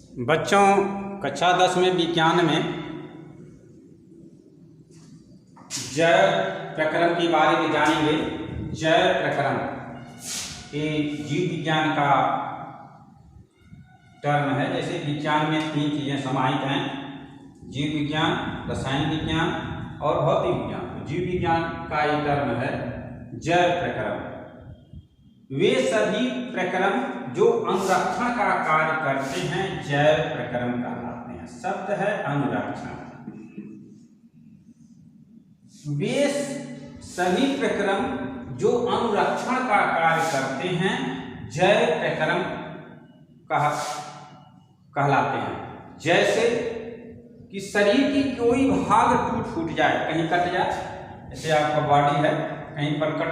बच्चों, कक्षा 10 में विज्ञान में जैव प्रकरण के बारे में जानेंगे। जैव प्रकरण ये जीव विज्ञान का टर्म है। जैसे विज्ञान में 3 चीज़ें समाहित हैं: जीव विज्ञान, रसायन विज्ञान और भौतिक विज्ञान। तो जीव विज्ञान का ये टर्म है जैव प्रकरण। वे सभी प्रकरण जो अनुरक्षण का कार्य करते हैं जैव प्रकरण कहलाते हैं। शब्द है अनुरक्षण। वे सभी प्रकरण जो अनुरक्षण का कार्य करते हैं जैव प्रकरण कहलाते हैं। जैसे कि शरीर की कोई भाग टूट जाए, कहीं कट जाए, जैसे आपका बॉडी है, कहीं पर कट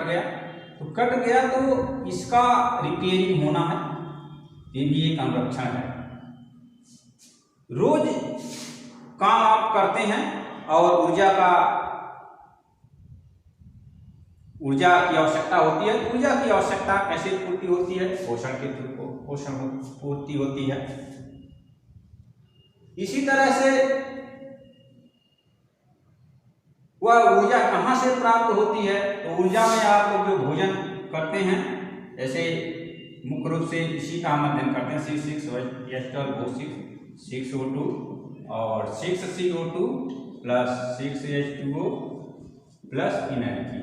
गया तो इसका रिपेयरिंग होना है, ये भी एक अनुरक्षण है। रोज काम आप करते हैं और ऊर्जा की आवश्यकता होती है। ऊर्जा की आवश्यकता कैसे पूर्ति होती है? पोषण के थ्रू पोषण पूर्ति होती है। इसी तरह से वह ऊर्जा कहाँ से प्राप्त होती है? तो ऊर्जा में आप लोग जो भोजन करते हैं, जैसे मुख्य रूप से इसी का हम अध्ययन करते हैं। C6H12O6 6O2 और 6CO2 plus 6H2O plus energy,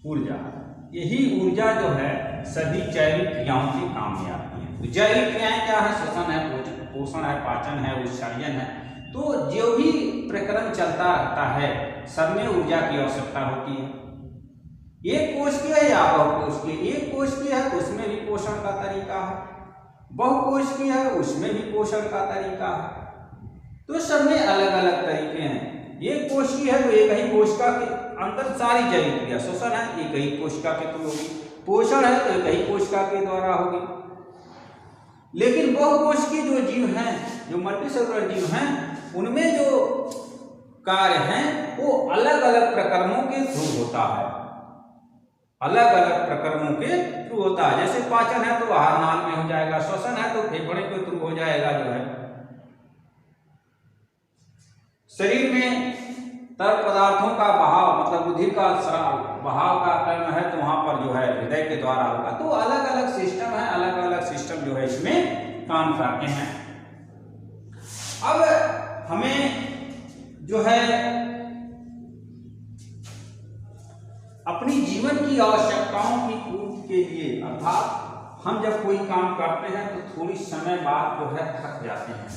ऊर्जा। यही ऊर्जा जो है सभी जैविक क्रियाओं के काम में आती है। तो जैविक क्रियाएं क्या है? श्वसन है, पोषण है, पाचन है, उत्सर्जन है। तो जो भी प्रकरण चलता रहता है सब में ऊर्जा की आवश्यकता होती है। एक कोशिकीय है या बहुकोशिकीय? एक कोशिकीय है तो उसमें भी पोषण का तरीका है, बहुकोशिकीय है उसमें भी पोषण का तरीका है। तो सब में अलग अलग तरीके हैं। एक कोशिकीय है तो एक ही कोशिका के अंदर सारी जैविक क्रिया, श्वसन है एक ही कोशिका के थ्रू होगी, पोषण है तो एक ही कोशिका के द्वारा होगी। लेकिन बहुकोशिकीय जो जीव हैं, जो मल्टीसेलुलर जीव हैं, उनमें जो कार्य हैं वो अलग अलग प्रकरणों के थ्रू होता है, अलग अलग प्रकरणों के थ्रू होता है। जैसे पाचन है तो आहार नाल में हो जाएगा, श्वसन है तो फेफड़े के थ्रू हो जाएगा। जो है शरीर में तरल पदार्थों का बहाव, मतलब रुधिर का बहाव का कर्म है तो वहां पर जो है हृदय के द्वारा होगा। तो अलग अलग सिस्टम है, अलग अलग सिस्टम जो है इसमें काम करते हैं। अब हमें जो है अपनी जीवन की आवश्यकताओं की पूर्ति के लिए, अर्थात हम जब कोई काम करते हैं तो थोड़ी समय बाद जो है थक जाते हैं,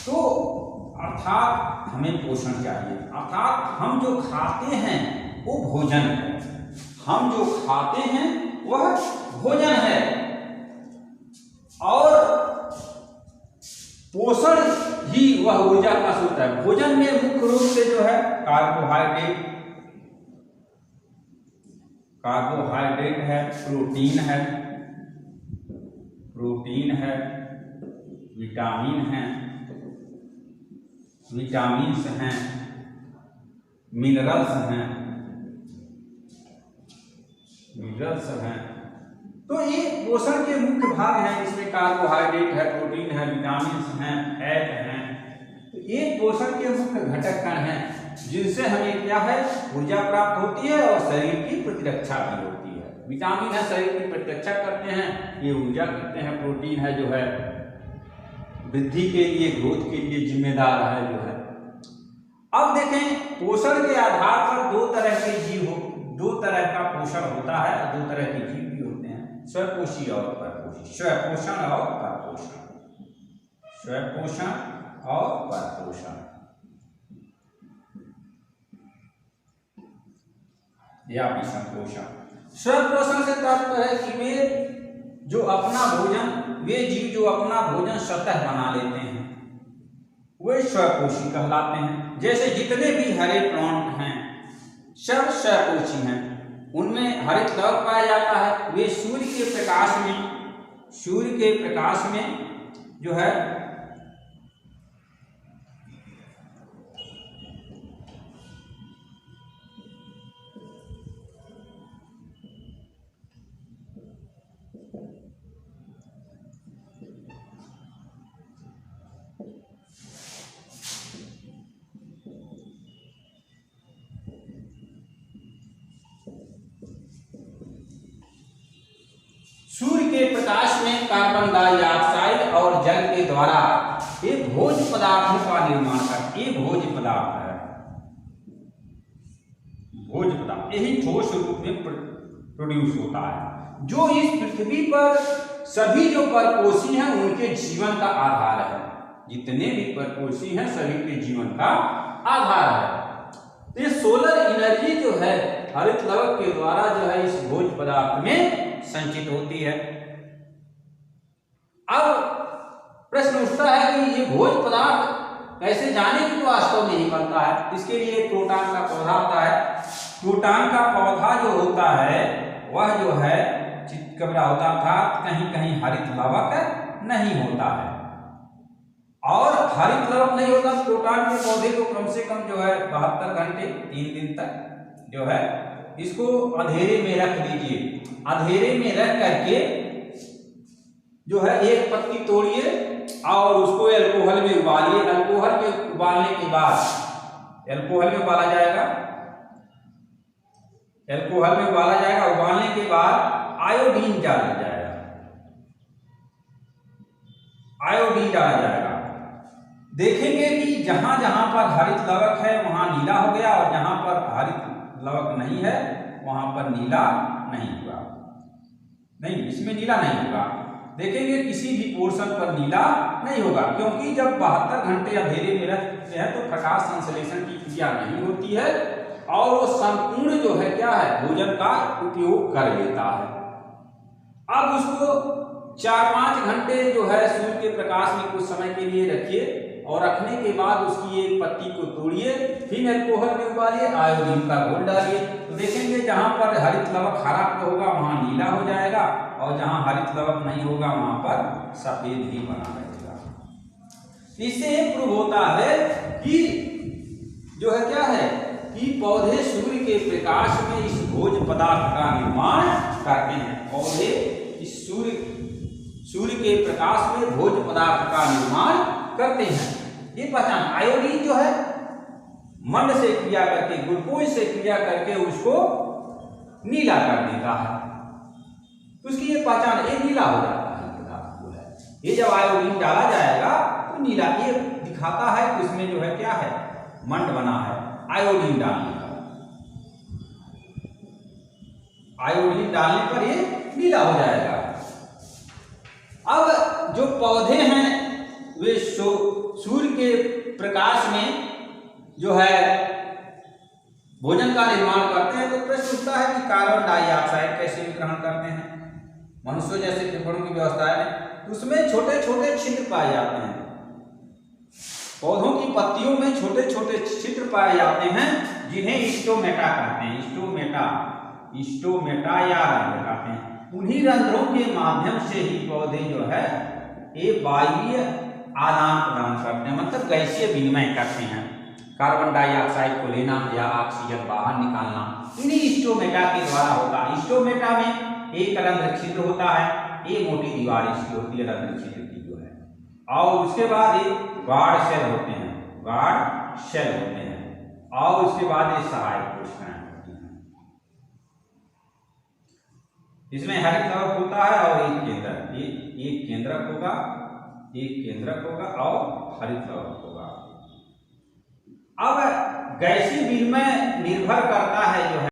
तो अर्थात हमें पोषण चाहिए। अर्थात हम जो खाते हैं वो भोजन है, हम जो खाते हैं वह भोजन है। और पोषण ही वह ऊर्जा का स्रोत है। भोजन में मुख्य रूप से जो है कार्बोहाइड्रेट है, प्रोटीन है, विटामिन्स हैं, मिनरल्स हैं। तो ये पोषण के मुख्य भाग हैं। इसमें कार्बोहाइड्रेट है, प्रोटीन है, विटामिन्स हैं, फैट हैं। तो ये पोषण के मुख्य घटक कण हैं जिनसे हमें क्या है? ऊर्जा प्राप्त होती है और शरीर की प्रतिरक्षा भी होती है। विटामिन है, शरीर की प्रतिरक्षा करते हैं, ये ऊर्जा करते हैं। प्रोटीन है जो है वृद्धि के लिए, ग्रोथ के लिए जिम्मेदार है जो है। अब देखें, पोषण के आधार पर दो तरह के जीव दो तरह का पोषण होता है, दो तरह के जीव भी होते हैं, स्वपोषी और परपोषी। स्वपोषण और परपोषण, स्वपोषण और परपोषण, या भी संपोषण। स्वपोषण से तात्पर्य है कि वे जीव जो अपना भोजन स्वतः बना लेते हैं वे स्वपोषी कहलाते हैं। जैसे जितने भी हरे प्लांट हैं सब स्वपोषी हैं। उनमें हरित लवक पाया जाता है। वे सूर्य के प्रकाश में जो है सूर्य के प्रकाश में कार्बन डाइऑक्साइड और जल के द्वारा ये भोज्य पदार्थों का निर्माण कर, ये भोज्य पदार्थ है, भोज्य पदार्थ यही ठोस रूप में प्रोड्यूस होता है, जो इस पृथ्वी पर सभी जो परपोषी हैं उनके जीवन का आधार है। जितने भी परपोषी हैं सभी के जीवन का आधार है। ये सोलर एनर्जी जो है हरित लवक के द्वारा जो है इस भोज्य पदार्थ में संचित होती है। अब प्रश्न उठता है कि ये भोज्य पदार्थ कैसे जाने की तो वास्तव में नहीं बनता है। इसके लिए प्रोटॉन का पौधा होता है। प्रोटॉन का पौधा जो होता है वह जो है चितकबरा होता था, कहीं कहीं हरित लवक नहीं होता है। और हरित लवक नहीं होता प्रोटॉन के पौधे को कम से कम जो है 72 घंटे 3 दिन तक जो है इसको अंधेरे में रख दीजिए। अंधेरे में रख करके जो है एक पत्ती तोड़िए और उसको अल्कोहल में उबालिए। अल्कोहल में उबालने के बाद अल्कोहल में उबाला जाएगा, अल्कोहल में उबाला जाएगा। उबालने के बाद आयोडीन डाला जाएगा, आयोडीन डाला जाएगा। देखेंगे कि जहां जहां पर हरित लवक है वहां नीला हो गया और जहां पर हरित लवक नहीं है वहां पर नीला नहीं हुआ, नहीं इसमें नीला नहीं होगा। देखेंगे किसी भी पोर्शन पर नीला नहीं होगा, क्योंकि जब 72 घंटे अंधेरे में रखते हैं तो प्रकाश संश्लेषण की क्रिया नहीं होती है और वो संपूर्ण जो है क्या है भोजन का उपयोग कर लेता है। अब उसको 4-5 घंटे जो है सूर्य के प्रकाश में कुछ समय के लिए रखिए और रखने के बाद उसकी एक पत्ती को तोड़िए, फिर अल्कोहल में उबालिए, आयोडीन का घोल डालिए। तो देखेंगे जहां पर हरित लवक हरा होगा वहां नीला हो जाएगा और जहां हरित लवक नहीं होगा वहां पर सफेद ही बना रहेगा। इससे प्रूव होता है कि जो है क्या है कि पौधे सूर्य के प्रकाश में इस भोज्य पदार्थ का निर्माण करते हैं। पौधे इस सूर्य के प्रकाश में भोज्य पदार्थ का निर्माण करते हैं। ये पहचान आयोडीन जो है मंड से क्रिया करके ग्लूकोज से क्रिया करके उसको नीला कर देता है, तो उसकी ये पहचान ये नीला हो जाता है पदार्थ जो है। ये जब आयोडीन डाला जाएगा तो नीला ये दिखाता है कि इसमें जो है क्या है मंड बना है आयोडीन डालने पर। आयोडीन डालने पर ये नीला हो जाएगा। अब जो पौधे हैं वे सूर्य के प्रकाश में जो है भोजन का निर्माण करते हैं। तो प्रश्न उठता है कि कार्बन डाइऑक्साइड कैसे ग्रहण करते हैं। मनुष्य जैसे फेफड़ों की व्यवस्था है उसमें छोटे छोटे छिद्र पाए जाते हैं। पौधों की पत्तियों में छोटे छोटे छिद्र पाए जाते हैं जिन्हें स्टोमेटा कहते हैं। स्टोमेटा या रंध्र कहते हैं। उन्हीं रंध्रों के माध्यम से ही पौधे जो है ये वायवीय आदान प्रदान करते हैं, मतलब गैसीय विनिमय करते हैं। कार्बन डाइऑक्साइड को लेना या ऑक्सीजन बाहर निकालना इन्हीं स्टोमेटा के द्वारा होता है। स्टोमेटा में एक रंध्र छिद्र होता है, एक मोटी दीवार इसकी होती है रंध्र छिद्र की जो है, और उसके बाद ये गार्ड सेल होते हैं, गार्ड सेल होते हैं, और उसके बाद ये सहायक कोशिकाएं होती हैं। इसमें हरित लवक होता है और एक केंद्रक, एक केंद्रक होगा, एक केंद्रक होगा और हरित लवक होगा। अब गैसीय विनिमय निर्भर करता है जो है